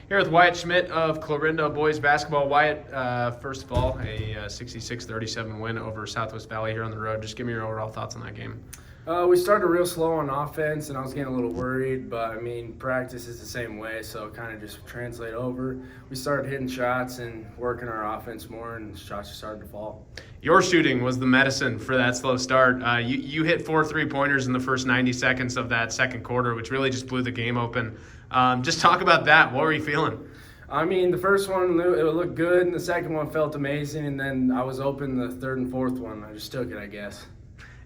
Here with Wyatt Schmidt of Clarinda boys basketball. Wyatt, first of all, a 66-37 win over Southwest Valley here on the road. Just give me your overall thoughts on that game. We started real slow on offense, and I was getting a little worried, but, I mean, practice is the same way, so it kind of just translate over. We started hitting shots and working our offense more, and shots just started to fall. Your shooting was the medicine for that slow start. You hit 4 3-pointers in the first 90 seconds of that second quarter, which really just blew the game open. Just talk about that. What were you feeling? I mean, the first one, it looked good, and the second one felt amazing, and then I was open the third and fourth one. I just took it, I guess.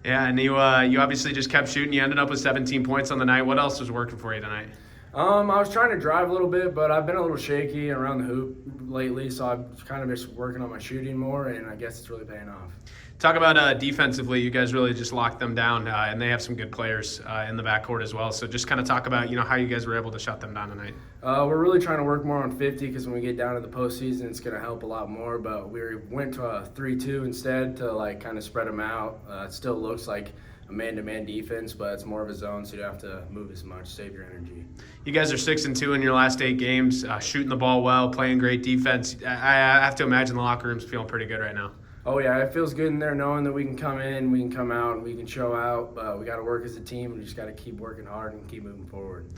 Yeah, and you obviously just kept shooting. You ended up with 17 points on the night. What else was working for you tonight? I was trying to drive a little bit, but I've been a little shaky around the hoop lately, so I'm kind of just working on my shooting more, and I guess it's really paying off. Talk about defensively. You guys really just locked them down, and they have some good players in the backcourt as well. So just kind of talk about how you guys were able to shut them down tonight. We're really trying to work more on 50 because when we get down to the postseason, it's going to help a lot more. But we went to a 3-2 instead to kind of spread them out. It still looks like a man-to-man defense, but it's more of a zone, so you don't have to move as much, save your energy. You guys are 6-2 in your last 8 games, shooting the ball well, playing great defense. I have to imagine the locker room's feeling pretty good right now. Oh, yeah, it feels good in there knowing that we can come in, we can come out, and we can show out. But we got to work as a team, and we just got to keep working hard and keep moving forward.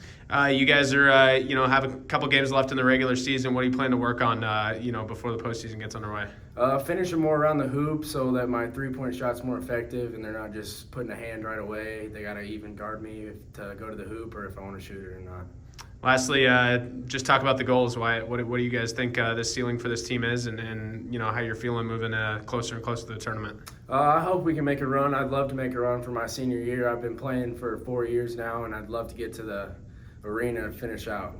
You guys are, have a couple games left in the regular season. What do you plan to work on, before the postseason gets underway? Finishing more around the hoop so that my three-point shot's more effective, and they're not just putting a hand right away. They got to even guard me to go to the hoop or if I want to shoot it or not. Lastly, just talk about the goals. What do you guys think the ceiling for this team is, and how you're feeling moving closer and closer to the tournament? I hope we can make a run. I'd love to make a run for my senior year. I've been playing for 4 years now, and I'd love to get to the arena and finish out.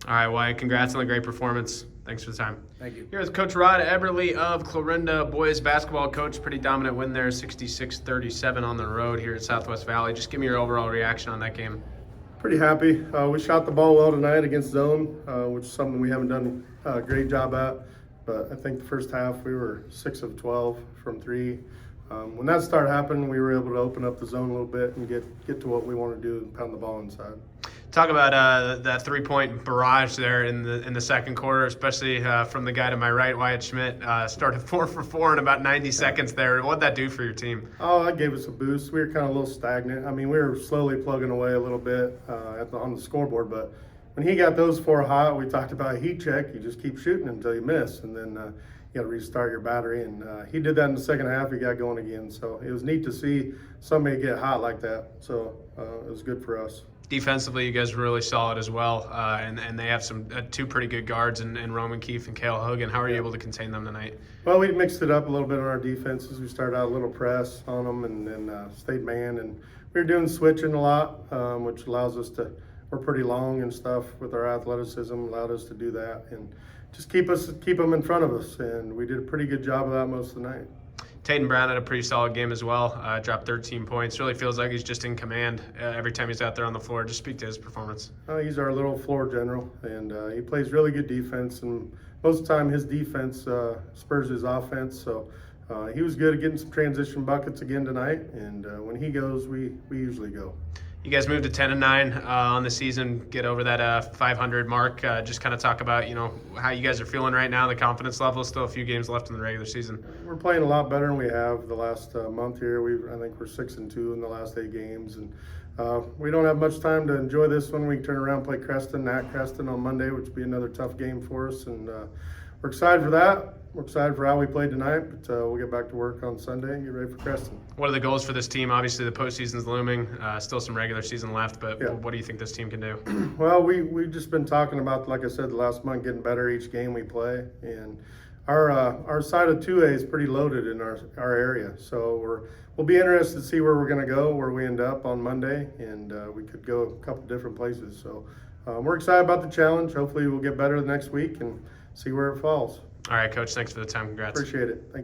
All right, Wyatt, congrats on the great performance. Thanks for the time. Thank you. Here is Coach Rod Eberly of Clarinda boys basketball. Coach, pretty dominant win there, 66-37 on the road here at Southwest Valley. Just give me your overall reaction on that game. Pretty happy. We shot the ball well tonight against zone, which is something we haven't done a great job at. But I think the first half we were 6 of 12 from 3. When that started happening, we were able to open up the zone a little bit and get to what we want to do and pound the ball inside. Talk about that 3-point barrage there in the second quarter, especially from the guy to my right, Wyatt Schmidt. Started 4 for 4 in about 90 seconds there. What'd that do for your team? Oh, that gave us a boost. We were kind of a little stagnant. I mean, we were slowly plugging away a little bit on the scoreboard, but when he got those 4 hot, we talked about a heat check. You just keep shooting until you miss, and then you got to restart your battery. And he did that in the second half. He got going again. So it was neat to see somebody get hot like that. So it was good for us. Defensively, you guys were really solid as well, and they have some 2 pretty good guards in Roman Keefe and Cale Hogan. How are you able to contain them tonight? Well, we mixed it up a little bit on our defenses. We started out a little press on them and then stayed man, and we were doing switching a lot, which allows us to. We're pretty long and stuff with our athleticism, allowed us to do that and just keep them in front of us, and we did a pretty good job of that most of the night. Tatum Brown had a pretty solid game as well, dropped 13 points. Really feels like he's just in command every time he's out there on the floor. Just speak to his performance. He's our little floor general, and he plays really good defense, and most of the time his defense spurs his offense. So he was good at getting some transition buckets again tonight, and when he goes, we usually go. You guys moved to 10-9 on the season, get over that 500 mark. Just kind of talk about how you guys are feeling right now, the confidence level. Still a few games left in the regular season. We're playing a lot better than we have the last month here. I think we're 6-2 in the last 8 games, and we don't have much time to enjoy this one. We can turn around and play Creston on Monday, which will be another tough game for us, and we're excited for that. We're excited for how we played tonight, but we'll get back to work on Sunday and get ready for Creston. What are the goals for this team? Obviously, the postseason's looming. Still some regular season left, but yeah. What do you think this team can do? Well, we've just been talking about, like I said, the last month, getting better each game we play, and our side of 2A is pretty loaded in our area, so we'll be interested to see where we're going to go, where we end up on Monday, and we could go a couple different places. So we're excited about the challenge. Hopefully, we'll get better the next week and see where it falls. All right, Coach. Thanks for the time. Congrats. Appreciate it. Thank you.